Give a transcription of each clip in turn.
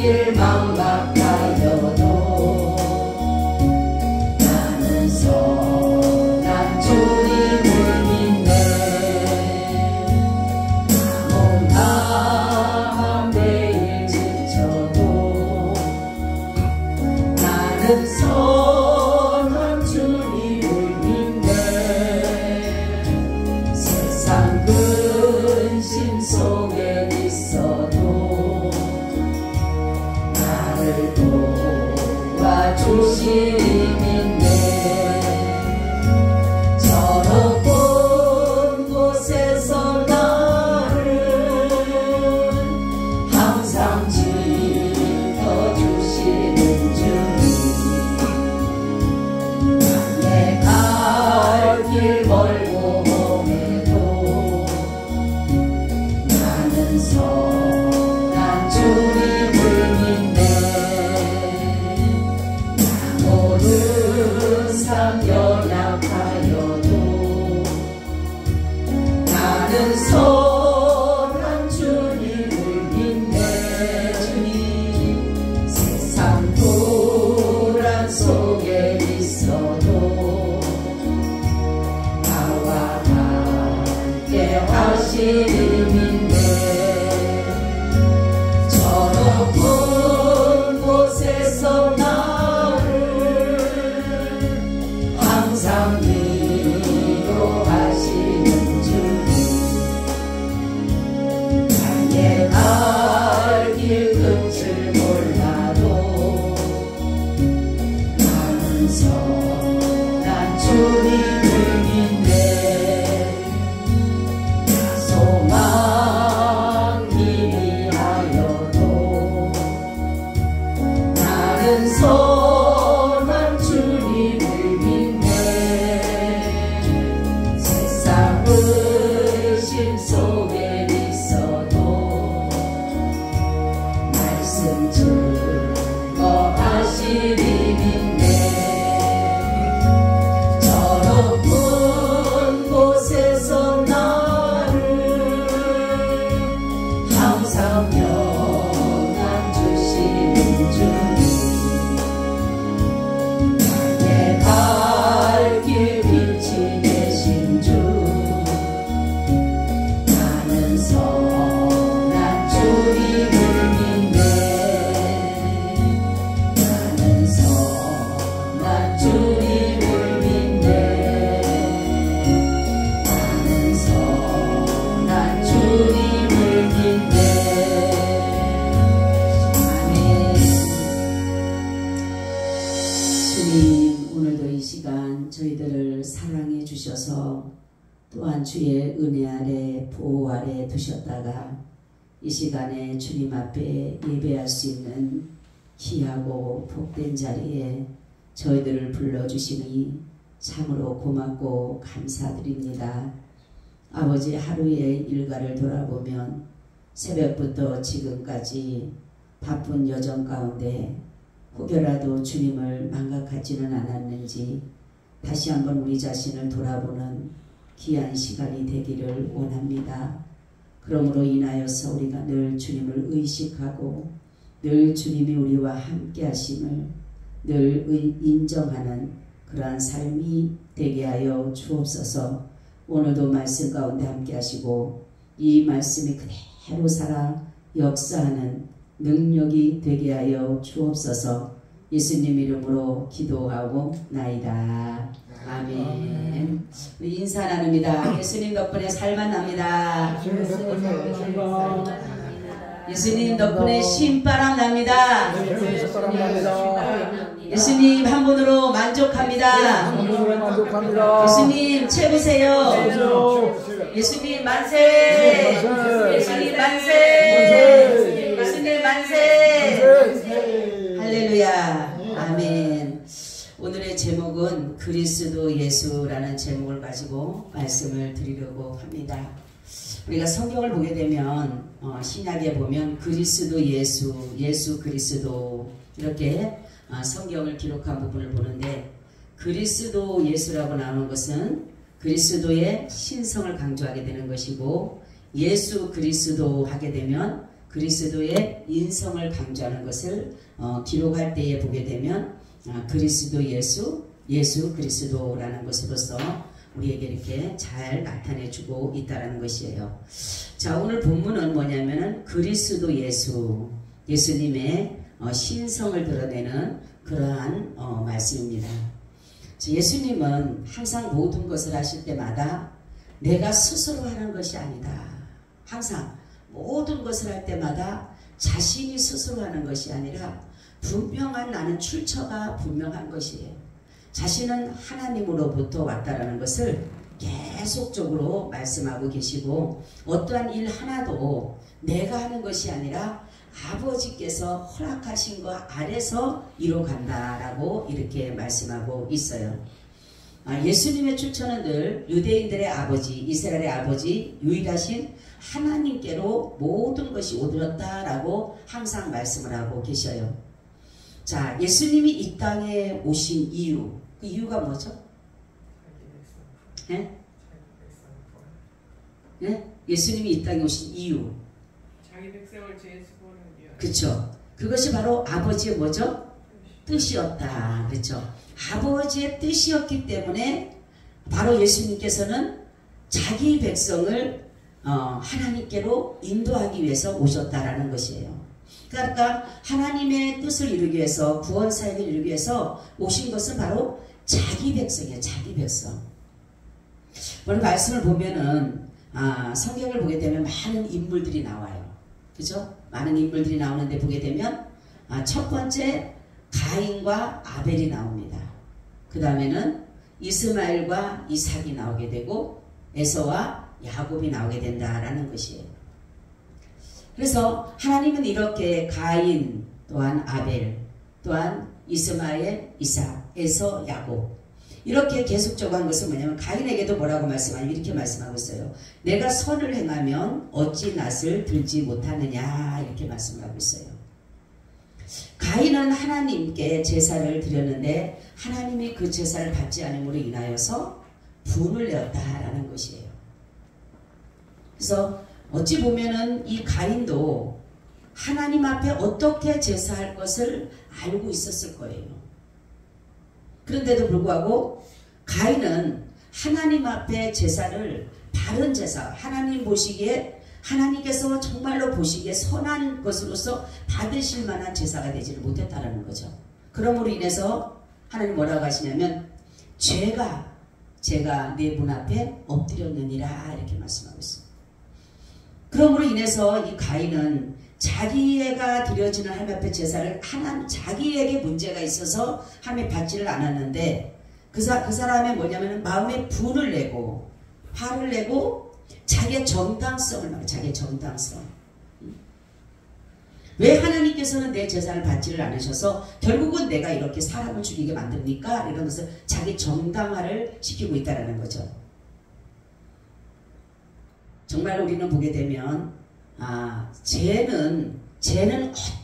길 망각하여도 나는 선한 주님을 믿네. 몸담아 매일 지쳐도 나는 선한 주님을 믿네. 세상 근심 속에 있어도 나를 도와주시니 믿네. 저 높은 곳에서 나를 항상 지켜주시는 주님. 내 갈 길 멀고 험해도 나는 선한 주님을 믿네. 모든 삶 연약하여도 나는 선한 주님을 믿네. 주님, 세상 불안 속에 있어도 나와 함께 하시니 믿네. 저 높은 곳에서 나를 항상 위로하시는 주님. 나의 갈 길 끝을 몰라도 나는 선한 주님을 믿네. 소망 미미하여도 나는 선한 주님을 믿네. 세상 의심 속에 있어도 말씀 증거하시니 믿네. 저 높은 곳에서 나를 항상 평안 주시는 주님. 나의 갈 길 빛이 되신 주. 나는 선한 주님을 믿네. 나는 선한 주님을 믿네. 나는 선한 주님을 믿네. 아멘. 주님, 오늘도 이 시간 저희들을 사랑해 주셔서 또한 주의 은혜 아래 보호 아래 두셨다가 이 시간에 주님 앞에 예배할 수 있는 귀하고 복된 자리에 저희들을 불러주시니 참으로 고맙고 감사드립니다. 아버지, 하루의 일과를 돌아보면 새벽부터 지금까지 바쁜 여정 가운데 혹여라도 주님을 망각하지는 않았는지 다시 한번 우리 자신을 돌아보는 귀한 시간이 되기를 원합니다. 그러므로 인하여서 우리가 늘 주님을 의식하고 늘 주님이 우리와 함께 하심을 늘 인정하는 그러한 삶이 되게 하여 주옵소서. 오늘도 말씀 가운데 함께 하시고 이 말씀이 그대로 살아 역사하는 능력이 되게 하여 주옵소서. 예수님 이름으로 기도하고 나이다. 아멘. 우리 인사 나눕니다. 예수님 덕분에 살만 납니다. 예수님 덕분에 신바람 납니다. 예수님 한 분으로 만족합니다. 예수님 최고세요. 예수님 만세. 예수님 만세. 예수님 만세. 할렐루야. 아멘. 오늘의 제목은 그리스도 예수라는 제목을 가지고 말씀을 드리려고 합니다. 우리가 성경을 보게 되면 신약에 보면 그리스도 예수, 예수 그리스도 이렇게 성경을 기록한 부분을 보는데, 그리스도 예수라고 나오는 것은 그리스도의 신성을 강조하게 되는 것이고, 예수 그리스도 하게 되면 그리스도의 인성을 강조하는 것을 기록할 때에 보게 되면 그리스도 예수, 예수 그리스도라는 것으로서 우리에게 이렇게 잘 나타내주고 있다는 것이에요. 자, 오늘 본문은 뭐냐면은 그리스도 예수, 예수님의 신성을 드러내는 그러한 말씀입니다. 예수님은 항상 모든 것을 하실 때마다 내가 스스로 하는 것이 아니다. 항상 모든 것을 할 때마다 자신이 스스로 하는 것이 아니라 분명한 나는 출처가 분명한 것이에요. 자신은 하나님으로부터 왔다라는 것을 계속적으로 말씀하고 계시고 어떠한 일 하나도 내가 하는 것이 아니라 아버지께서 허락하신 것 아래서 이뤄간다라고 이렇게 말씀하고 있어요. 예수님의 출처는 늘 유대인들의 아버지, 이스라엘의 아버지, 유일하신 하나님께로 모든 것이 오들었다라고 항상 말씀을 하고 계셔요. 자, 예수님이 이 땅에 오신 이유, 그 이유가 뭐죠? 예? 예? 예수님이 이 땅에 오신 이유. 자기 백성을 죄에서 구원하기 위하여. 그렇죠. 그것이 바로 아버지의 뭐죠? 뜻이었다. 그렇죠. 아버지의 뜻이었기 때문에 바로 예수님께서는 자기 백성을 하나님께로 인도하기 위해서 오셨다라는 것이에요. 그러니까 하나님의 뜻을 이루기 위해서 구원 사역을 이루기 위해서 오신 것은 바로 자기 백성이에요. 자기 백성. 오늘 말씀을 보면은 성경을 보게 되면 많은 인물들이 나와요. 그죠? 많은 인물들이 나오는데 보게 되면 첫 번째 가인과 아벨이 나옵니다. 그 다음에는 이스마엘과 이삭이 나오게 되고 에서와 야곱이 나오게 된다라는 것이에요. 그래서 하나님은 이렇게 가인 또한 아벨 또한 이스마엘 이삭 에서 야곱 이렇게 계속적으로 한 것은 뭐냐면 가인에게도 뭐라고 말씀하냐면 이렇게 말씀하고 있어요. 내가 선을 행하면 어찌 낯을 들지 못하느냐 이렇게 말씀하고 있어요. 가인은 하나님께 제사를 드렸는데 하나님이 그 제사를 받지 않음으로 인하여서 분을 내었다라는 것이에요. 그래서 어찌 보면은 이 가인도 하나님 앞에 어떻게 제사할 것을 알고 있었을 거예요. 그런데도 불구하고 가인은 하나님 앞에 제사를 바른 제사, 하나님 보시기에 하나님께서 정말로 보시기에 선한 것으로서 받으실 만한 제사가 되지를 못했다는 거죠. 그러므로 인해서 하나님 뭐라고 하시냐면 제가 내 문 앞에 엎드렸느니라 이렇게 말씀하고 있습니다. 그러므로 인해서 이 가인은 자기가 드려지는 하나님 앞에 제사를 자기에게 문제가 있어서 하나님 받지를 않았는데 그 사람의 뭐냐면 마음에 분을 내고 화를 내고 자기의 정당성을 말해요. 자기의 정당성. 왜 하나님께서는 내 제사를 받지를 않으셔서 결국은 내가 이렇게 사람을 죽이게 만듭니까? 이런 것을 자기 정당화를 시키고 있다는 거죠. 정말 우리는 보게 되면 죄는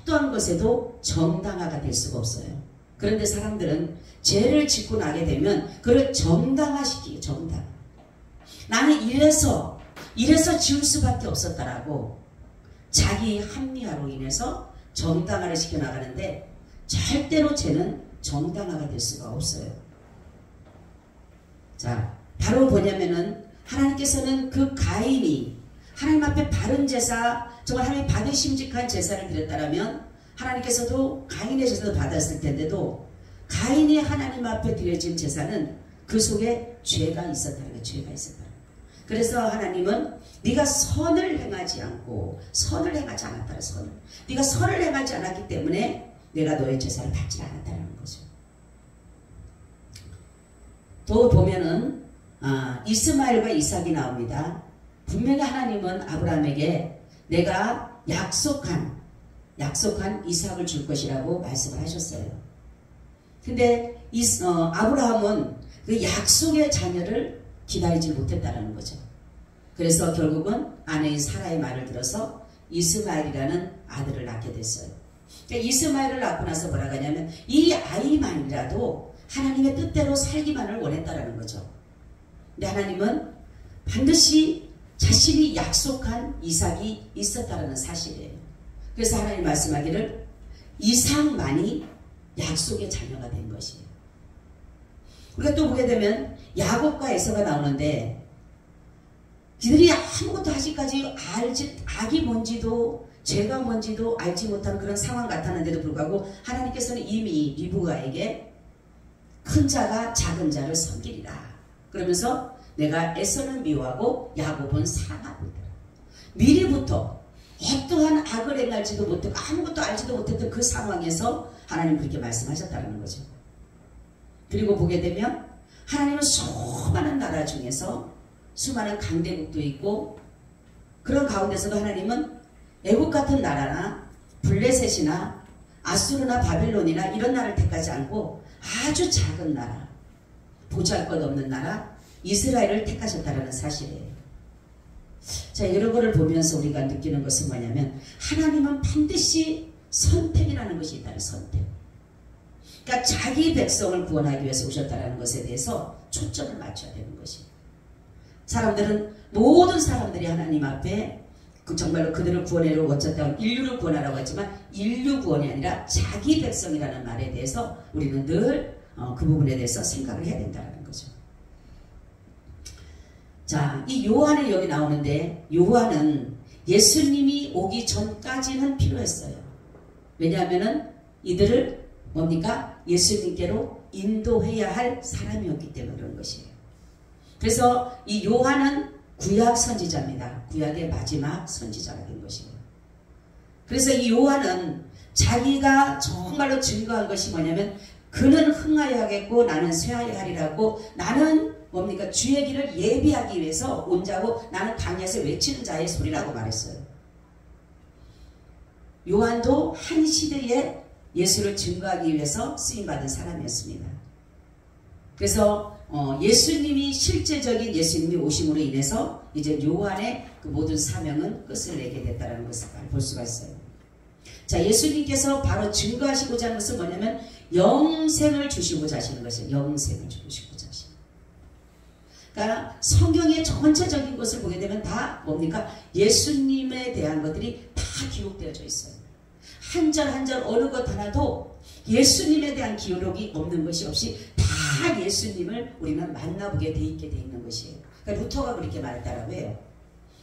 어떠한 것에도 정당화가 될 수가 없어요. 그런데 사람들은 죄를 짓고 나게 되면 그걸 정당화시키고 정당. 나는 이래서 지을 수밖에 없었다라고 자기 합리화로 인해서 정당화를 시켜나가는데 절대로 죄는 정당화가 될 수가 없어요. 자, 바로 뭐냐면은 하나님께서는 그 가인이 하나님 앞에 바른 제사, 정말 하나님 받으심직한 제사를 드렸다라면 하나님께서도 가인의 제사도 받았을 텐데도 가인이 하나님 앞에 드려진 제사는 그 속에 죄가 있었다는 거예요. 죄가 있었다는 거예요. 그래서 하나님은 네가 선을 행하지 않았다. 네가 선을 행하지 않았기 때문에 내가 너의 제사를 받지 않았다는 거죠. 또 보면은 이스마엘과 이삭이 나옵니다. 분명히 하나님은 아브라함에게 내가 약속한 이삭을 줄 것이라고 말씀을 하셨어요. 근데 아브라함은 그 약속의 자녀를 기다리지 못했다는 거죠. 그래서 결국은 아내인 사라의 말을 들어서 이스마엘이라는 아들을 낳게 됐어요. 그러니까 이스마엘을 낳고 나서 뭐라고 하냐면 이 아이만이라도 하나님의 뜻대로 살기만을 원했다라는 거죠. 근데 하나님은 반드시 자신이 약속한 이삭이 있었다는 사실이에요. 그래서 하나님 말씀하기를 이상만이 약속의 자녀가 된 것이에요. 우리가 또 보게 되면 야곱과 에서가 나오는데 그들이 아무것도 아직까지 악이 뭔지도 죄가 뭔지도 알지 못한 그런 상황 같았는데도 불구하고 하나님께서는 이미 리브가에게 큰 자가 작은 자를 섬기리라 그러면서 내가 에서는 미워하고 야곱은 사랑하고 있더라. 미리부터 어떠한 악을 행할지도 못하고 아무것도 알지도 못했던 그 상황에서 하나님 그렇게 말씀하셨다는 거죠. 그리고 보게 되면 하나님은 수많은 나라 중에서 수많은 강대국도 있고 그런 가운데서도 하나님은 애국 같은 나라나 블레셋이나 아수르나 바벨론이나 이런 나라를 택하지 않고 아주 작은 나라, 보잘것없는 나라 이스라엘을 택하셨다는 사실이에요. 자, 이런 거를 보면서 우리가 느끼는 것은 뭐냐면 하나님은 반드시 선택이라는 것이 있다는 선택. 그러니까 자기 백성을 구원하기 위해서 오셨다는 것에 대해서 초점을 맞춰야 되는 것이에요. 사람들은 모든 사람들이 하나님 앞에 정말로 그들을 구원하려고 어쩌다가 인류를 구원하라고 했지만 인류 구원이 아니라 자기 백성이라는 말에 대해서 우리는 늘 그 부분에 대해서 생각을 해야 된다는 거죠. 자, 이 요한이 여기 나오는데 요한은 예수님이 오기 전까지는 필요했어요. 왜냐하면은 이들을 뭡니까? 예수님께로 인도해야 할 사람이었기 때문에 그런 것이에요. 그래서 이 요한은 구약 선지자입니다. 구약의 마지막 선지자가 된 것이에요. 그래서 이 요한은 자기가 정말로 증거한 것이 뭐냐면 그는 흥하여 하겠고 나는 쇠하여 하리라고 나는 뭡니까? 주의 길을 예비하기 위해서 온 자고 나는 광야에서 외치는 자의 소리라고 말했어요. 요한도 한 시대에 예수를 증거하기 위해서 쓰임받은 사람이었습니다. 그래서 예수님이 실제적인 예수님이 오심으로 인해서 이제 요한의 그 모든 사명은 끝을 내게 됐다는 것을 볼 수가 있어요. 자, 예수님께서 바로 증거하시고자 하는 것은 뭐냐면 영생을 주시고자 하시는 것이에요. 영생을 주시고자 하시는. 그러니까 성경의 전체적인 것을 보게 되면 다 뭡니까? 예수님에 대한 것들이 다 기록되어져 있어요. 한 절 한 절 어느 것 하나도 예수님에 대한 기록이 없는 것이 없이 다 예수님을 우리는 만나보게 돼 있게 돼 있는 것이에요. 그러니까 루터가 그렇게 말했다라고 해요.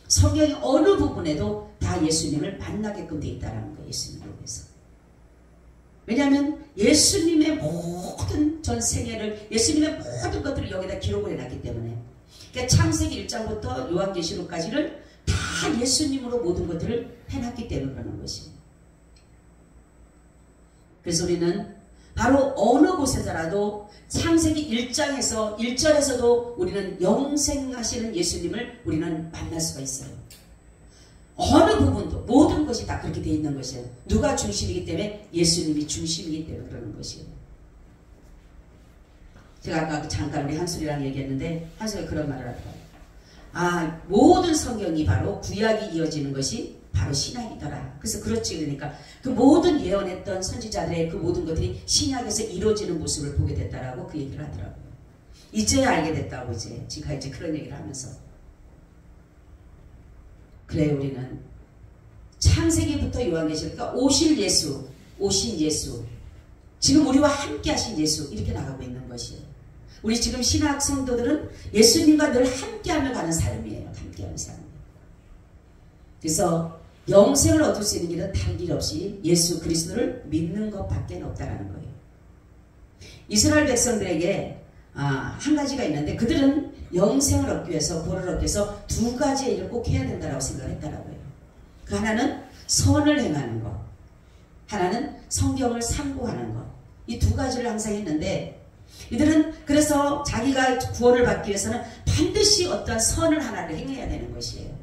성경의 어느 부분에도 다 예수님을 만나게끔 돼 있다라는 거예요. 예수님에 대해서. 왜냐하면 예수님의 모든 전 생애를 예수님의 모든 것들을 여기다 기록을 해놨기 때문에 그러니까 창세기 1장부터 요한계시록까지를 다 예수님으로 모든 것들을 해놨기 때문에 그러는 것이에요. 그래서 우리는 바로 어느 곳에서라도 창세기 1장에서 1절에서도 우리는 영생하시는 예수님을 우리는 만날 수가 있어요. 어느 부분도 모든 것이 다 그렇게 되어 있는 것이에요. 누가 중심이기 때문에? 예수님이 중심이기 때문에 그러는 것이에요. 제가 아까 잠깐 우리 한솔이랑 얘기했는데 한솔이가 그런 말을 하더라고요. 모든 성경이 바로 구약이 이어지는 것이 바로 신약이더라. 그래서 그렇지. 그러니까 그 모든 예언했던 선지자들의 그 모든 것들이 신약에서 이루어지는 모습을 보게 됐다라고 그 얘기를 하더라고요. 이제야 알게 됐다고 제가 이제 그런 얘기를 하면서 그래 우리는 창세기부터 요한계시록 그러니까 오신 예수 지금 우리와 함께 하신 예수 이렇게 나가고 있는 것이에요. 우리 지금 신학 성도들은 예수님과 늘 함께하며 가는 삶이에요. 함께하는 삶. 그래서 영생을 얻을 수 있는 길은 다른 길 없이 예수 그리스도를 믿는 것밖에 없다라는 거예요. 이스라엘 백성들에게 한 가지가 있는데 그들은 영생을 얻기 위해서 구원을 얻기 위해서 두 가지의 일을 꼭 해야 된다고 생각을 했다라고 해요. 그 하나는 선을 행하는 것, 하나는 성경을 상고하는 것. 이 두 가지를 항상 했는데 이들은 그래서 자기가 구원을 받기 위해서는 반드시 어떠한 선을 하나를 행해야 되는 것이에요.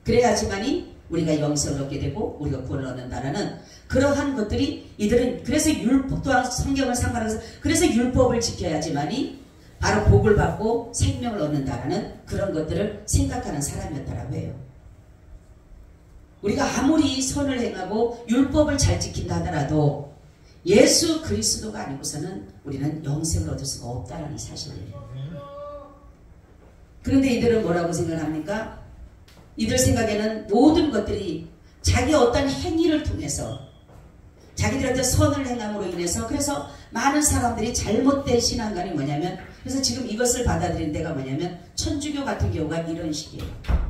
그래야지만이 우리가 영생을 얻게 되고 우리가 구원을 얻는다는 그러한 것들이 이들은 그래서 율법 또한 성경을 상관해서 그래서 율법을 지켜야지만이 바로 복을 받고 생명을 얻는다는 그런 것들을 생각하는 사람이었다라고 해요. 우리가 아무리 선을 행하고 율법을 잘 지킨다 하더라도 예수 그리스도가 아니고서는 우리는 영생을 얻을 수가 없다라는 사실이에요. 그런데 이들은 뭐라고 생각합니까? 이들 생각에는 모든 것들이 자기 어떤 행위를 통해서 자기들한테 선을 행함으로 인해서 그래서 많은 사람들이 잘못된 신앙관이 뭐냐면 그래서 지금 이것을 받아들인 데가 뭐냐면 천주교 같은 경우가 이런 식이에요.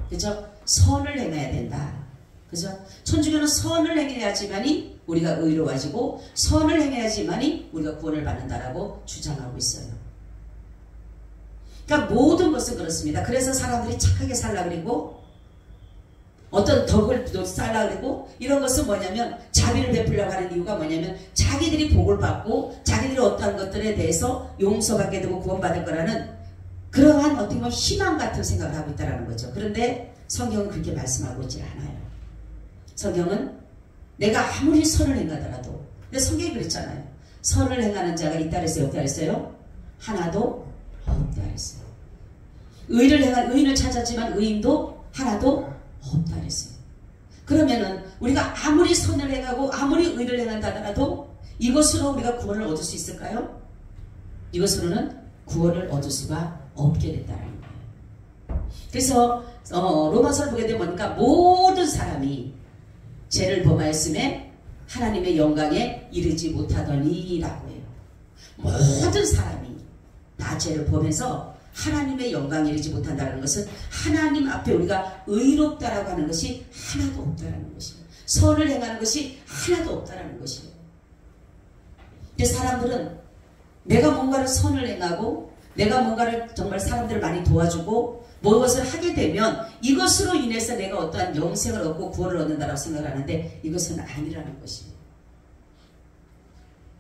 그죠? 선을 행해야 된다. 그죠? 천주교는 선을 행해야지만이 우리가 의로워지고 선을 행해야지만이 우리가 구원을 받는다라고 주장하고 있어요. 그러니까 모든 것은 그렇습니다. 그래서 사람들이 착하게 살라 그리고 어떤 덕을 쌓으려고 그러고 이런 것은 뭐냐면 자비를 베풀려고 하는 이유가 뭐냐면 자기들이 복을 받고 자기들이 어떠한 것들에 대해서 용서받게 되고 구원받을 거라는 그러한 어떻게 보면 희망 같은 생각을 하고 있다는 거죠. 그런데 성경은 그렇게 말씀하고 있지 않아요. 성경은 내가 아무리 선을 행하더라도 근데 성경이 그랬잖아요. 선을 행하는 자가 있다 그랬어요? 없다 그랬어요? 하나도 없다 그랬어요. 의를 행한 의인을 찾았지만 의인도 하나도 없다 그랬어요. 그러면은 우리가 아무리 선을 행하고 아무리 의를 행한다 하더라도 이것으로 우리가 구원을 얻을 수 있을까요? 이것으로는 구원을 얻을 수가 없게 됐다는 거예요. 그래서 로마서를 보게 되면 보니까 모든 사람이 죄를 범하였음에 하나님의 영광에 이르지 못하더니 라고 해요. 모든 사람이 다 죄를 범해서 하나님의 영광에 이르지 못한다는 것은 하나님 앞에 우리가 의롭다라고 하는 것이 하나도 없다라는 것이에요. 선을 행하는 것이 하나도 없다라는 것이에요. 그래서 사람들은 내가 뭔가를 선을 행하고 내가 뭔가를 정말 사람들을 많이 도와주고 무엇을 하게 되면 이것으로 인해서 내가 어떠한 영생을 얻고 구원을 얻는다라고 생각을 하는데 이것은 아니라는 것이에요.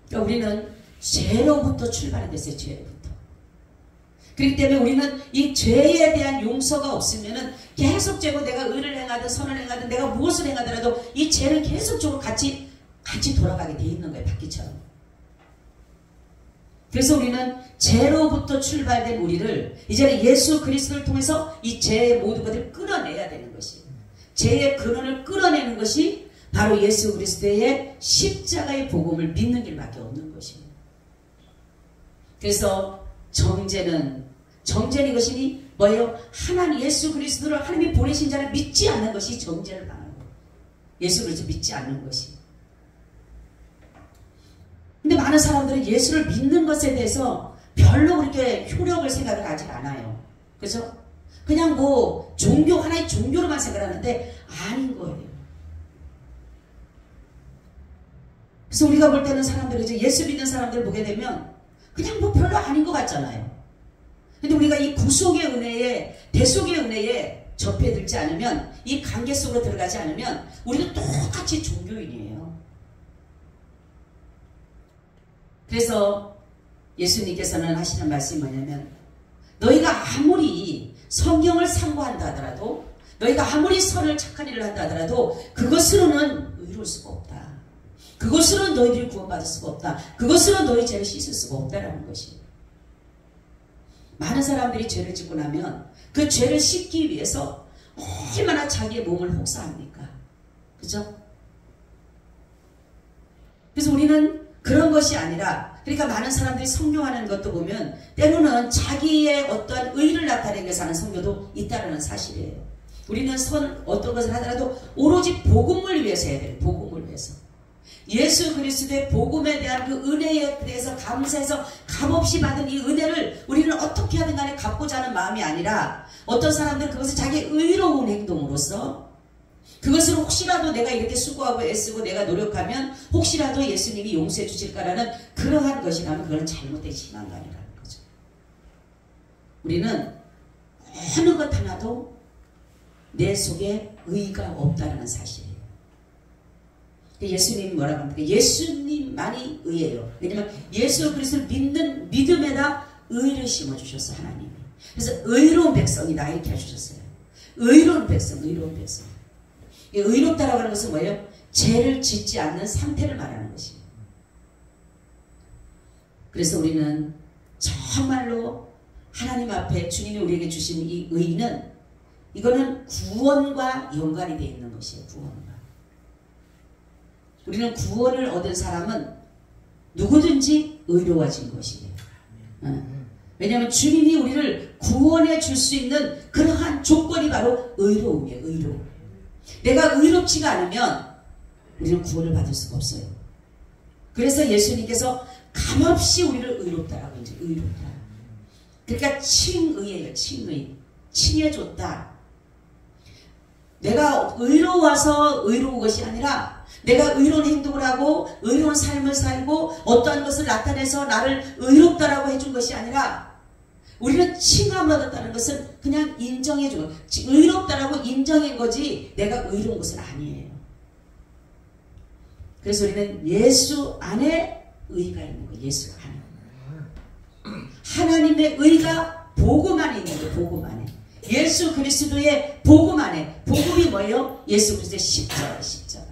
그러니까 우리는 죄로부터 출발이 됐어요. 죄로부터. 그렇기 때문에 우리는 이 죄에 대한 용서가 없으면은 계속적으로 내가 의를 행하든 선을 행하든 내가 무엇을 행하더라도 이 죄는 계속적으로 같이 돌아가게 돼 있는 거예요. 바퀴처럼. 그래서 우리는 죄로부터 출발된 우리를 이제는 예수 그리스도를 통해서 이 죄의 모든 것을 끌어내야 되는 것이에요. 죄의 근원을 끌어내는 것이 바로 예수 그리스도의 십자가의 복음을 믿는 길밖에 없는 것입니다. 그래서 정죄는 이것이니 뭐예요? 하나님 예수 그리스도를 하나님이 보내신 자를 믿지 않는 것이 정죄를 당하는 거예요. 예수 그리스도 믿지 않는 것이. 근데 많은 사람들은 예수를 믿는 것에 대해서 별로 그렇게 효력을 생각을 하지 않아요. 그죠? 그냥 뭐 종교 하나의 종교로만 생각하는데 아닌 거예요. 그래서 우리가 볼 때는 사람들이 이제 예수 믿는 사람들을 보게 되면 그냥 뭐 별로 아닌 것 같잖아요. 근데 우리가 이 구속의 은혜에 대속의 은혜에 접해들지 않으면 이 관계 속으로 들어가지 않으면 우리는 똑같이 종교인이에요. 그래서 예수님께서는 하시는 말씀이 뭐냐면 너희가 아무리 성경을 상고한다 하더라도 너희가 아무리 선을 착한 일을 한다 하더라도 그것으로는 의로울 수가 없다. 그것으로는 너희들이 구원받을 수가 없다. 그것으로 너희 죄를 씻을 수가 없다라는 것이에요. 많은 사람들이 죄를 짓고 나면 그 죄를 씻기 위해서 얼마나 자기의 몸을 혹사합니까? 그죠? 그래서 우리는 그런 것이 아니라 그러니까 많은 사람들이 성경하는 것도 보면 때로는 자기의 어떠한 의를 나타내기 위해서 하는 성교도 있다는 사실이에요. 우리는 어떤 것을 하더라도 오로지 복음을 위해서 해야 돼요. 복음을 위해서. 예수 그리스도의 복음에 대한 그 은혜에 대해서 감사해서 값없이 받은 이 은혜를 우리는 어떻게 하든 간에 갚고자 하는 마음이 아니라 어떤 사람들은 그것을 자기 의로운 행동으로서 그것을 혹시라도 내가 이렇게 수고하고 애쓰고 내가 노력하면 혹시라도 예수님이 용서해 주실까라는 그러한 것이라면 그건 잘못된 신앙관이라는 거죠. 우리는 어느 것 하나도 내 속에 의가 없다는 사실이에요. 예수님이 뭐라고 합니까? 예수님만이 의예요. 왜냐하면 예수 그리스도를 믿는 믿음에다 의를 심어주셨어 하나님이. 그래서 의로운 백성이다 이렇게 해주셨어요. 의로운 백성, 의로운 백성. 의롭다라고 하는 것은 뭐예요? 죄를 짓지 않는 상태를 말하는 것이에요. 그래서 우리는 정말로 하나님 앞에 주님이 우리에게 주신 이 의는 이거는 구원과 연관이 되어 있는 것이에요. 구원과. 우리는 구원을 얻은 사람은 누구든지 의로워진 것이에요. 왜냐하면 주님이 우리를 구원해 줄 수 있는 그러한 조건이 바로 의로움이에요. 의로움. 내가 의롭지가 않으면 우리는 구원을 받을 수가 없어요. 그래서 예수님께서 값없이 우리를 의롭다라고 이제 의롭다. 그러니까 칭의예요. 칭의. 칭해줬다. 내가 의로워서 의로운 것이 아니라 내가 의로운 행동을 하고 의로운 삶을 살고 어떠한 것을 나타내서 나를 의롭다라고 해준 것이 아니라 우리는 칭함을 얻었다는 것은 그냥 인정해준 것. 의롭다라고 인정한 거지 내가 의로운 것은 아니에요. 그래서 우리는 예수 안에 의가 있는 거예요. 예수 안에. 하나님의 의가 복음 안에 있는 거예요. 복음 안에. 예수 그리스도의 복음 안에. 복음이 뭐예요? 예수 그리스도의 십자가. 십자가.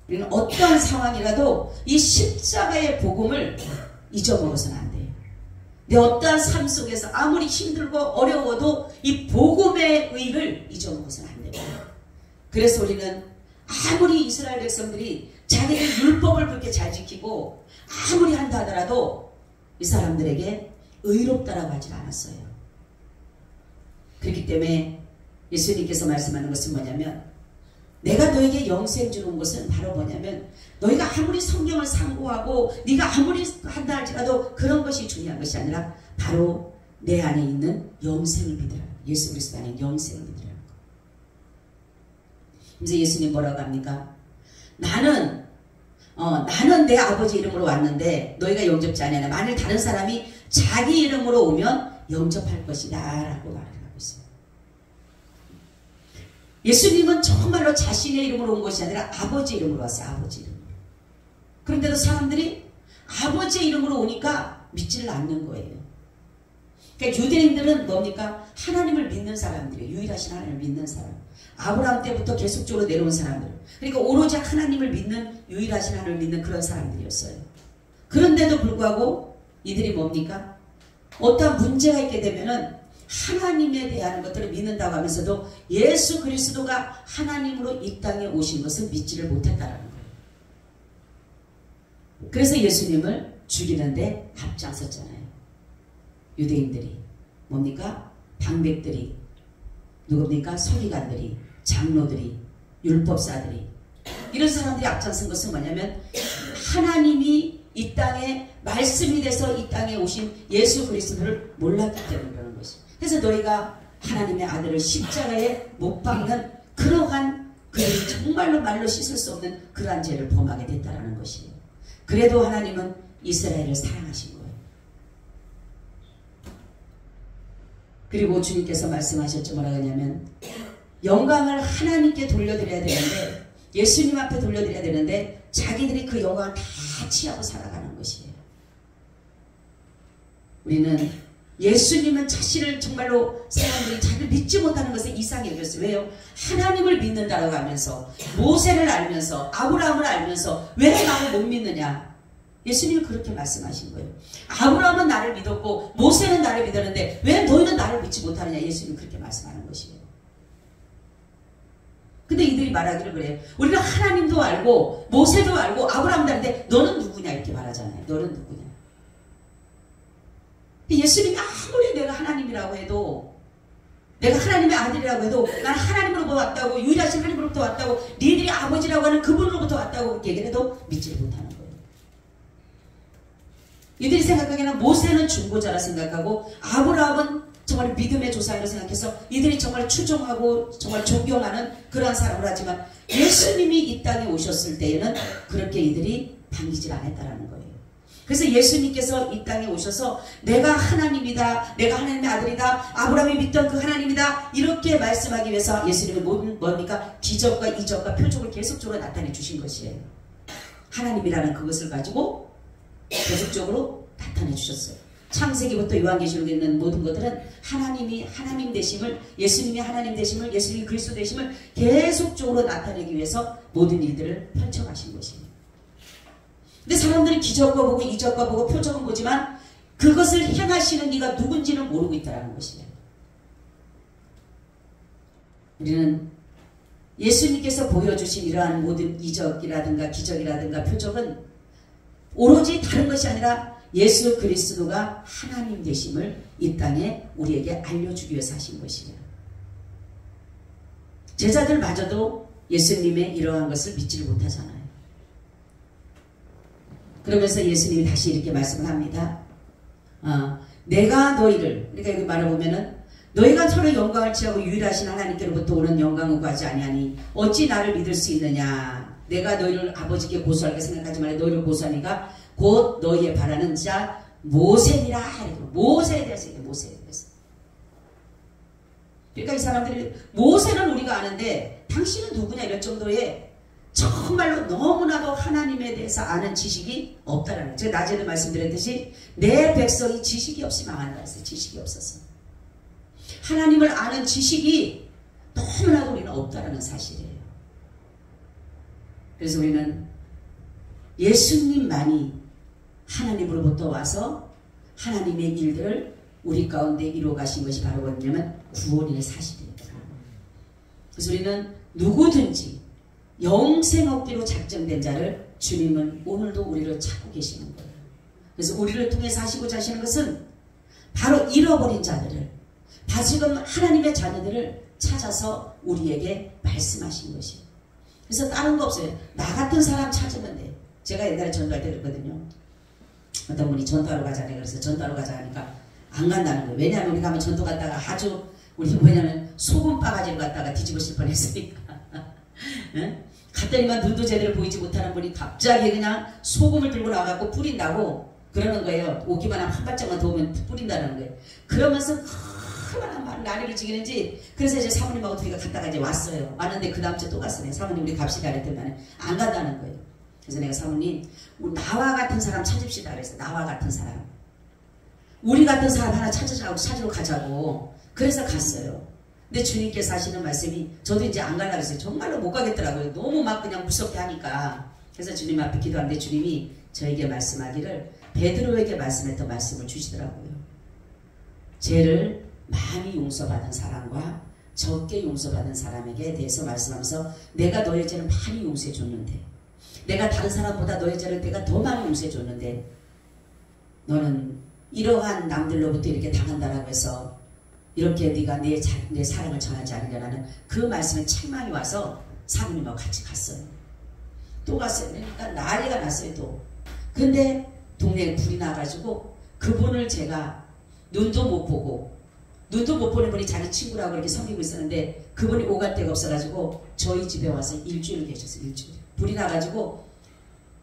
우리는 어떠한 상황이라도 이 십자가의 복음을 잊어먹어서는 안 돼요. 내 어떠한 삶 속에서 아무리 힘들고 어려워도 이 복음의 의를 잊어먹어서는 안 돼요. 그래서 우리는 아무리 이스라엘 백성들이 자기들 율법을 그렇게 잘 지키고 아무리 한다 하더라도 이 사람들에게 의롭다라고 하지 않았어요. 그렇기 때문에 예수님께서 말씀하는 것은 뭐냐면 내가 너에게 영생 주는 것은 바로 뭐냐면 너희가 아무리 성경을 상고하고 네가 아무리 한다 할지라도 그런 것이 중요한 것이 아니라 바로 내 안에 있는 영생을 믿으라. 예수 그리스도 안에 영생을 믿으라는 거. 이제 예수님 뭐라고 합니까? 나는 내 아버지 이름으로 왔는데 너희가 영접지 않냐. 만일 다른 사람이 자기 이름으로 오면 영접할 것이다 라고 말을 하고 있어요. 예수님은 정말로 자신의 이름으로 온 것이 아니라 아버지 이름으로 왔어요. 아버지 이름으로. 그런데도 사람들이 아버지 이름으로 오니까 믿지를 않는 거예요. 그러니까 유대인들은 뭡니까? 하나님을 믿는 사람들이에요. 유일하신 하나님을 믿는 사람. 아브라함 때부터 계속적으로 내려온 사람들. 그러니까 오로지 하나님을 믿는 유일하신 하나님을 믿는 그런 사람들이었어요. 그런데도 불구하고 이들이 뭡니까? 어떠한 문제가 있게 되면은 하나님에 대한 것들을 믿는다고 하면서도 예수 그리스도가 하나님으로 이 땅에 오신 것을 믿지를 못했다라는 거예요. 그래서 예수님을 죽이는데 앞장섰잖아요. 유대인들이 뭡니까? 방백들이 누굽니까? 서기관들이, 장로들이, 율법사들이 이런 사람들이 앞장선 것은 뭐냐면 하나님이 이 땅에 말씀이 돼서 이 땅에 오신 예수 그리스도를 몰랐기 때문에 그러는 것이죠. 그래서 너희가 하나님의 아들을 십자가에 못 박는 그러한 그들이 정말로 말로 씻을 수 없는 그러한 죄를 범하게 됐다라는 것이에요. 그래도 하나님은 이스라엘을 사랑하신 거예요. 그리고 주님께서 말씀하셨죠. 뭐라고 하냐면 영광을 하나님께 돌려드려야 되는데 예수님 앞에 돌려드려야 되는데 자기들이 그 영광을 다 취하고 살아가는 것이에요. 우리는 예수님은 자신을 정말로 사람들이 자기를 믿지 못하는 것에 이상히 여겼어요. 왜요? 하나님을 믿는다고 하면서 모세를 알면서 아브라함을 알면서 왜 나를 못 믿느냐? 예수님은 그렇게 말씀하신 거예요. 아브라함은 나를 믿었고 모세는 나를 믿었는데 왜 너희는 나를 믿지 못하느냐? 예수님은 그렇게 말씀하는 것이에요. 근데 이들이 말하기를 그래요. 우리는 하나님도 알고 모세도 알고 아브라함도 알는데 너는 누구냐? 이렇게 말하잖아요. 너는 누구냐? 예수님이 아무리 내가 하나님이라고 해도 내가 하나님의 아들이라고 해도 난 하나님으로부터 왔다고 유일하신 하나님으로부터 왔다고 니들이 아버지라고 하는 그분으로부터 왔다고 얘기를 해도 믿지 못하는 거예요. 이들이 생각하기에는 모세는 중보자라 생각하고 아브라함은 정말 믿음의 조상이라고 생각해서 이들이 정말 추종하고 정말 존경하는 그러한 사람을 하지만 예수님이 이 땅에 오셨을 때에는 그렇게 이들이 반기질 않았다라는 거예요. 그래서 예수님께서 이 땅에 오셔서 내가 하나님이다, 내가 하나님의 아들이다, 아브라함이 믿던 그 하나님이다 이렇게 말씀하기 위해서 예수님은 뭡니까? 기적과 이적과 표적을 계속적으로 나타내 주신 것이에요. 하나님이라는 그것을 가지고 계속적으로 나타내 주셨어요. 창세기부터 요한계시록에 있는 모든 것들은 하나님이 하나님 되심을, 예수님이 하나님 되심을, 예수님이 그리스도 되심을 계속적으로 나타내기 위해서 모든 일들을 펼쳐가신 것입니다. 근데 사람들은 기적과 보고 이적과 보고 표적은 보지만 그것을 행하시는 이가 누군지는 모르고 있다는 것이에요. 우리는 예수님께서 보여주신 이러한 모든 이적이라든가 기적이라든가 표적은 오로지 다른 것이 아니라 예수 그리스도가 하나님 되심을 이 땅에 우리에게 알려주기 위해서 하신 것이에요. 제자들마저도 예수님의 이러한 것을 믿지를 못하잖아요. 그러면서 예수님이 다시 이렇게 말씀을 합니다. 내가 너희를, 그러니까 여기 말해보면은 너희가 서로 영광을 취하고 유일하신 하나님께로부터 오는 영광을 구하지 아니하니 어찌 나를 믿을 수 있느냐. 내가 너희를 아버지께 고소할까 생각하지 말라. 너희를 고소하니까 곧 너희의 바라는 자 모세니라. 모세에 대해서 얘기해. 모세에 대해서. 그러니까 이 사람들이 모세는 우리가 아는데 당신은 누구냐 이럴 정도의 정말로 너무나도 하나님에 대해서 아는 지식이 없다라는 거예요. 제가 낮에도 말씀드렸듯이 내 백성이 지식이 없이 망한다 했어요. 지식이 없어서. 하나님을 아는 지식이 너무나도 우리는 없다라는 사실이에요. 그래서 우리는 예수님만이 하나님으로부터 와서 하나님의 일들을 우리 가운데 이루어 가신 것이 바로 뭐냐면 구원의 사실입니다. 그래서 우리는 누구든지 영생 얻기로 작정된 자를 주님은 오늘도 우리를 찾고 계시는 거예요. 그래서 우리를 통해서 하시고자 하시는 것은 바로 잃어버린 자들을, 다시금 하나님의 자녀들을 찾아서 우리에게 말씀하신 것이에요. 그래서 다른 거 없어요. 나 같은 사람 찾으면 돼. 제가 옛날에 전도할 때 그랬거든요. 어떤 분이 전도하러 가자네. 그래서 전도하러 가자 하니까 안 간다는 거예요. 왜냐하면 우리 가면 전도 갔다가 아주 우리 뭐냐면 소금 바가지를 갖다가 뒤집으실 뻔했으니까. 응? 갔더니만 눈도 제대로 보이지 못하는 분이 갑자기 그냥 소금을 들고 나와갖고 뿌린다고 그러는 거예요. 오기만 하면 한 발짝만 더우면 뿌린다는 거예요. 그러면서 얼마나 난리를 지기는지. 그래서 이제 사모님하고 둘이가 갔다가 이제 왔어요. 왔는데 그 다음 주에 또 갔어요. 사모님 우리 갑시다 그랬더니 안 간다는 거예요. 그래서 내가 사모님 나와 같은 사람 찾읍시다 그랬어요. 나와 같은 사람. 우리 같은 사람 하나 찾으러 가자고. 그래서 갔어요. 근데 주님께서 하시는 말씀이 저도 이제 안 가려고 했어요. 정말로 못 가겠더라고요. 너무 막 그냥 무섭게 하니까. 그래서 주님 앞에 기도하는데 주님이 저에게 말씀하기를 베드로에게 말씀했던 말씀을 주시더라고요. 죄를 많이 용서받은 사람과 적게 용서받은 사람에게 대해서 말씀하면서 내가 너의 죄를 많이 용서해 줬는데, 내가 다른 사람보다 너의 죄를 내가 더 많이 용서해 줬는데 너는 이러한 남들로부터 이렇게 당한다라고 해서 이렇게 네가 내 사랑을 전하지 않으려는 그 말씀에 책망이 와서 사모님하고 같이 갔어요. 또 갔어요. 그러니까 난리가 났어요. 또. 근데 동네에 불이 나가지고 그분을 제가 눈도 못 보는 분이 자기 친구라고 이렇게 섬기고 있었는데 그분이 오갈 데가 없어가지고 저희 집에 와서 일주일 계셨어요. 일주일. 불이 나가지고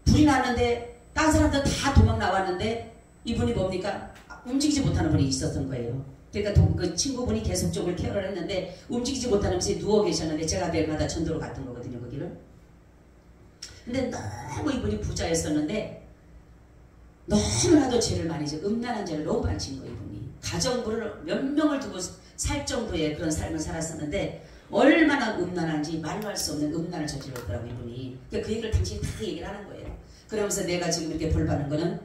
불이 났는데 딴 사람들 다 도망 나왔는데 이분이 뭡니까? 움직이지 못하는 분이 있었던 거예요. 그러니까 그 친구분이 계속적으로 케어를 했는데 움직이지 못하는 곳에 누워 계셨는데 제가 매일마다 전도로 갔던 거거든요. 거기를. 근데 너무 이분이 부자였었는데 너무나도 죄를 많이 져, 음란한 죄를 너무 많이 진 거예요. 이분이. 가정부를 몇 명을 두고 살 정도의 그런 삶을 살았었는데 얼마나 음란한지 말로 할 수 없는 음란을 저질렀더라고요. 이분이. 그러니까 그 얘기를 당신이 다 얘기를 하는 거예요. 그러면서 내가 지금 이렇게 벌 받는 거는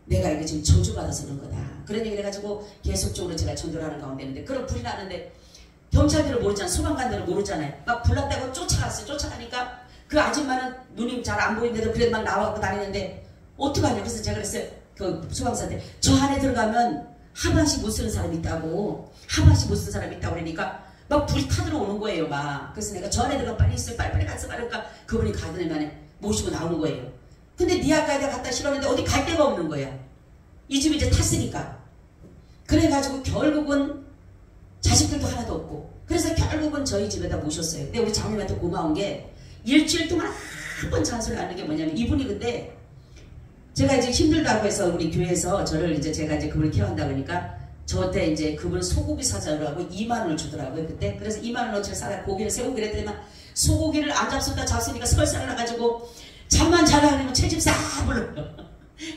내가 이게 지금 저주받아서 그런 거다. 그런 얘기를 해가지고 계속적으로 제가 전도를 하는 가운데 있는데 그런 불이 나는데 경찰들을 모르잖아요. 소방관들을 모르잖아요. 막 불났다고 쫓아갔어요. 쫓아가니까 그 아줌마는 눈이 잘 안 보이는데도 그래도 막 나와갖고 다니는데 어떡하냐. 그래서 제가 그랬어요. 그 소방사한테 저 안에 들어가면 하반신 못 쓰는 사람이 있다고. 하반신 못 쓰는 사람이 있다고 그러니까 막 불이 타들어오는 거예요. 막. 그래서 내가 저 안에 들어가 빨리 있어요. 빨리 가서 말하니까 그분이 가더니만에 모시고 나오는 거예요. 근데 니 아까에다 갖다 실었는데 어디 갈 데가 없는 거야. 이 집 이제 탔으니까. 그래가지고 결국은 자식들도 하나도 없고 그래서 결국은 저희 집에다 모셨어요. 근데 우리 장모님한테 고마운 게 일주일 동안 한 번 잔소리 하는 게 뭐냐면 이분이 근데 제가 이제 힘들다고 해서 우리 교회에서 저를 이제 제가 이제 그분을 케어한다 그러니까 저한테 이제 그분 소고기 사자라고 2만 원을 주더라고요. 그때. 그래서 2만 원어치를 사다 고기를 새우기를 했더니만 소고기를 안 잡수다 잡수니까 설사를 나가지고 잠만 자라 하면 채집 싹 불러요.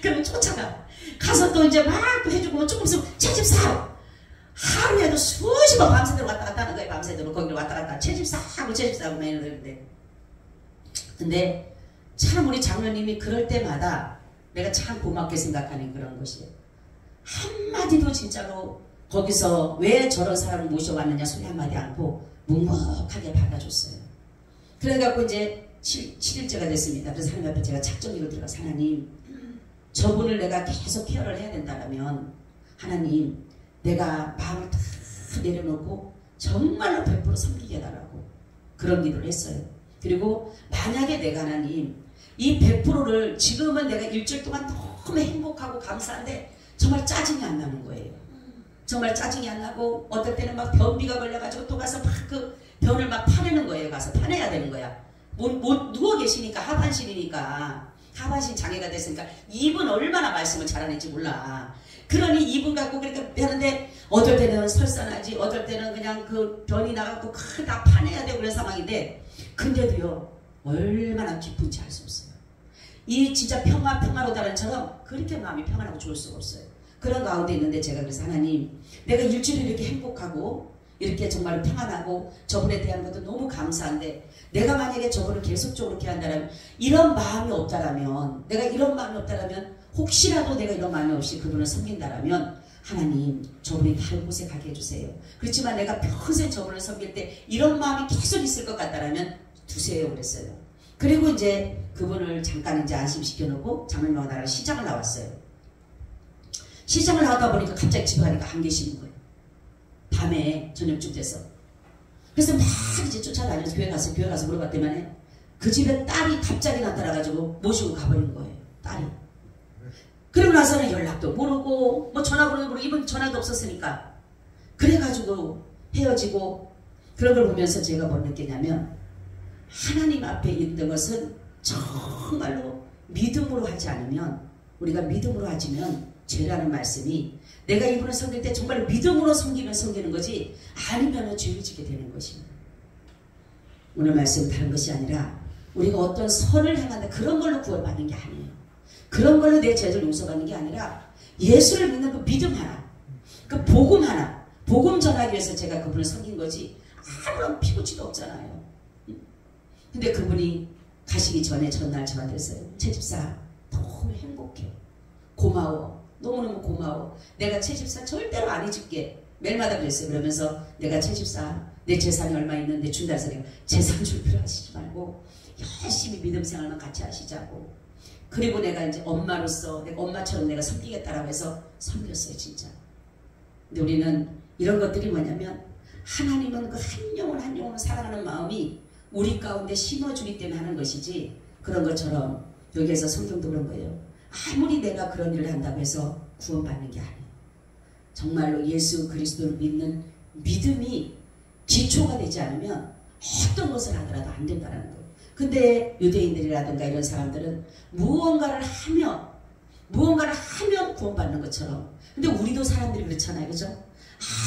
그러면 쫓아가. 가서 또 이제 막 해주고 조금 있으면 채집 싹. 하루에도 수십 번 밤새도록 왔다 갔다 하는 거예요. 밤새도록 거기를 왔다 갔다 채집 싹 하고 채집 싹 하고 이러는데. 근데 참 우리 장로님이 그럴 때마다 내가 참 고맙게 생각하는 그런 것이에요. 한마디도 진짜로 거기서 왜 저런 사람을 모셔왔느냐 소리 한마디 않고 묵묵하게 받아줬어요. 그래갖고 이제 7일째가 됐습니다. 그래서 하나님 앞에 제가 작정기로 들어가서 하나님 저분을 내가 계속 케어를 해야 된다면 하나님 내가 마음을 다 내려놓고 정말로 100% 섬기게 해달라고 그런 기도를 했어요. 그리고 만약에 내가 하나님 이 100%를 지금은 내가 일주일 동안 너무 행복하고 감사한데 정말 짜증이 안 나는 거예요. 정말 짜증이 안 나고 어떨 때는 막 변비가 걸려가지고 또 가서 막 그 변을 막 파내는 거예요. 가서 파내야 되는 거야. 못 누워 계시니까 하반신이니까 하반신 장애가 됐으니까 입은 얼마나 말씀을 잘하는지 몰라. 그러니 입은 갖고 그렇게 하는데 어떨 때는 설사나지 어떨 때는 그냥 그 변이 나갖고 다 파내야 되고 그런 상황인데 근데도요 얼마나 기쁜지 알 수 없어요. 이 진짜 평화로다는처럼 그렇게 마음이 평안하고 좋을 수가 없어요. 그런 가운데 있는데 제가 그래서 하나님 내가 일주일에 이렇게 행복하고 이렇게 정말 평안하고 저분에 대한 것도 너무 감사한데 내가 만약에 저분을 계속적으로 이렇게 한다면 이런 마음이 없다라면 내가 이런 마음이 없다라면 혹시라도 내가 이런 마음이 없이 그분을 섬긴다라면 하나님 저분이 다른 곳에 가게 해주세요. 그렇지만 내가 평생 저분을 섬길 때 이런 마음이 계속 있을 것 같다라면 두세요 그랬어요. 그리고 이제 그분을 잠깐 이제 안심시켜 놓고 장로님하고 나랑 시장을 나왔어요. 시장을 나가다 보니까 갑자기 집에 가니까 안 계시는 거예요. 밤에 저녁쯤 돼서. 그래서 막 이제 쫓아다녀서 교회 가서 물어봤더니 그 집에 딸이 갑자기 나타나가지고 모시고 가버린 거예요. 딸이. 그리고 나서는 연락도 모르고 뭐 전화번호도 모르고 이분 전화도 없었으니까 그래가지고 헤어지고 그런 걸 보면서 제가 뭘 느끼냐면 하나님 앞에 있는 것은 정말로 믿음으로 하지 않으면 우리가 믿음으로 하지면 죄라는 말씀이 내가 이분을 섬길 때 정말 믿음으로 섬기면 섬기는 거지 아니면 죄를 지게 되는 것입니다. 오늘 말씀은 다른 것이 아니라 우리가 어떤 선을 행한다 그런 걸로 구원받는 게 아니에요. 그런 걸로 내 죄를 용서받는 게 아니라 예수를 믿는 그 믿음 하나 그 복음 하나 복음 전하기 위해서 제가 그분을 섬긴 거지 아무런 피고치도 없잖아요. 근데 그분이 가시기 전에 전날 저한테 했어요. 채집사 너무 행복해. 고마워. 너무너무 고마워. 내가 채집사 절대로 안 잊을게. 매일마다 그랬어요. 그러면서 내가 채집사 내 재산이 얼마 있는데 준다 해서 내가 재산 줄 필요 하시지 말고 열심히 믿음 생활만 같이 하시자고. 그리고 내가 이제 엄마로서 내가 엄마처럼 내가 섬기겠다라고 해서 섬겼어요. 진짜. 근데 우리는 이런 것들이 뭐냐면 하나님은 그 한 영혼 한 영혼을 사랑하는 마음이 우리 가운데 심어주기 때문에 하는 것이지 그런 것처럼 여기에서 성경도 그런 거예요. 아무리 내가 그런 일을 한다고 해서 구원받는 게 아니에요. 정말로 예수 그리스도를 믿는 믿음이 기초가 되지 않으면 어떤 것을 하더라도 안 된다는 거예요. 근데 유대인들이라든가 이런 사람들은 무언가를 하면 구원받는 것처럼. 근데 우리도 사람들이 그렇잖아요. 그죠?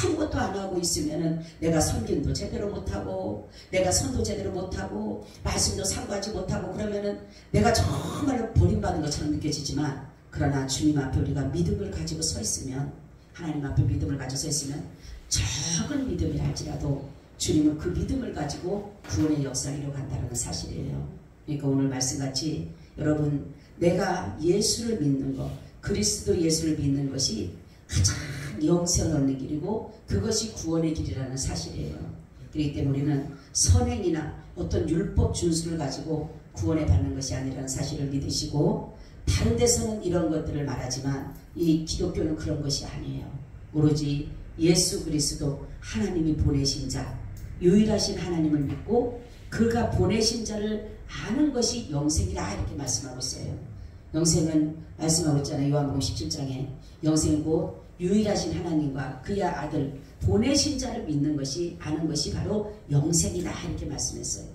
아무것도 안 하고 있으면은 내가 섬김도 제대로 못하고 내가 선도 제대로 못하고 말씀도 상고하지 못하고 그러면은 내가 정말로 버림받은 것처럼 느껴지지만 그러나 주님 앞에 우리가 믿음을 가지고 서 있으면 하나님 앞에 믿음을 가지고 서 있으면 적은 믿음이라 할지라도 주님은 그 믿음을 가지고 구원의 역사를 이뤄간다는 사실이에요. 그러니까 오늘 말씀같이 여러분 내가 예수를 믿는 것 그리스도 예수를 믿는 것이 가장 영생을 얻는 길이고 그것이 구원의 길이라는 사실이에요. 그렇기 때문에 우리는 선행이나 어떤 율법 준수를 가지고 구원에 받는 것이 아니라는 사실을 믿으시고 다른 데서는 이런 것들을 말하지만 이 기독교는 그런 것이 아니에요. 오로지 예수 그리스도 하나님이 보내신 자 유일하신 하나님을 믿고 그가 보내신 자를 아는 것이 영생이라 이렇게 말씀하고 있어요. 영생은 말씀하고 있잖아요. 요한복음 17장에 영생은 곧 유일하신 하나님과 그의 아들 보내신 자를 믿는 것이 아는 것이 바로 영생이다 이렇게 말씀했어요.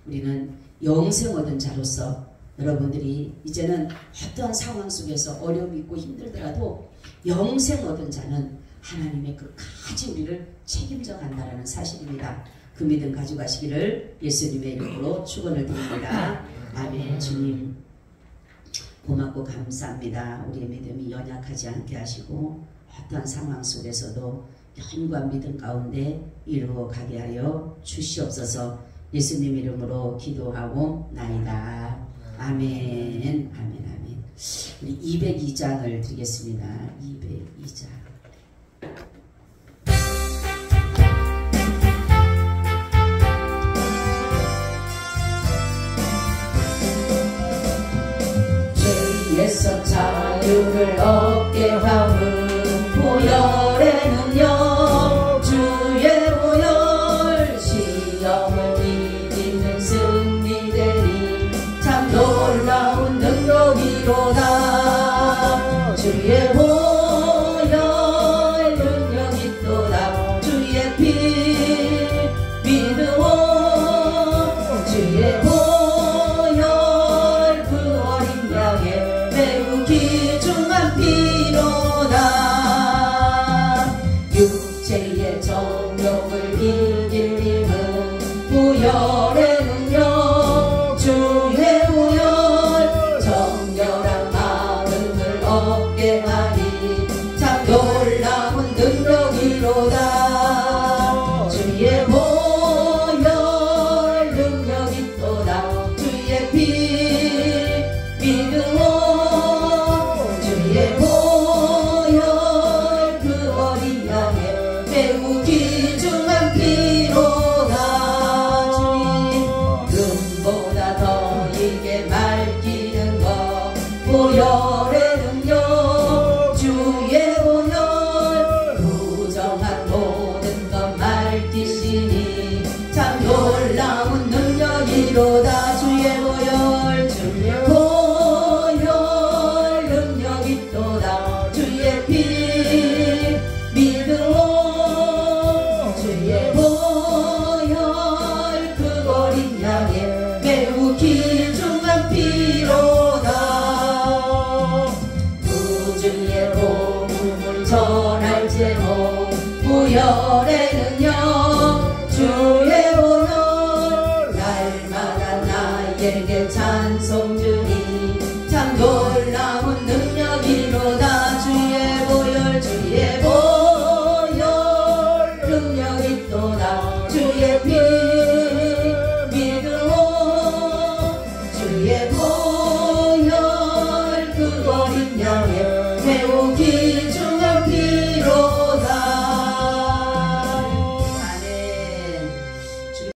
우리는 영생 얻은 자로서 여러분들이 이제는 어떠한 상황 속에서 어려움이 있고 힘들더라도 영생 얻은 자는 하나님의 끝까지 우리를 책임져 간다는 사실입니다. 그 믿음 가지고 가시기를 예수님의 이름으로 축원을 드립니다. 아멘. 주님 고맙고 감사합니다. 우리의 믿음이 연약하지 않게 하시고 어떠한 상황 속에서도 견고한 믿음 가운데 이루어 가게 하여 주시옵소서. 예수님 이름으로 기도하고 나이다. 아멘. 아멘. 아멘. 우리 202장을 드리겠습니다. 202장. 죄에서 자유를 얻게 하는 보혈의 능력 주의 보혈 시험을 능력이로다 주의 보혈 능력이로다 주의 피 믿으오 주의 보혈 그 어린 양의 매우 귀중한 피로다 육체의 정욕을 이길 힘은 보혈의 능력 주의 보혈 정결한 마음을 얻게 하니 참 놀라운 능력이로다 주의 보혈 능력이로다 주의 피 믿으오 주의 보혈 그 어린 양의 매우 귀중한 피로다 주님 금보다 더 이게 맑기는 것 보혈의 능력 주의 보혈 부정한 모든 것 맑히시니 참 놀라운 능력이로다 주의 보혈 능력이로다 주의 피 믿으오 주의 보혈 그 어린 양의 매우 귀중한 피로다 구주의 복음을 전할 제목 보혈의 능력 주의 보혈 날마다 나에게 찬송 주니 참 놀라운 능력이로다 주의 보혈 능력이로다 주의 피 믿으오 주의 보혈 그 어린 양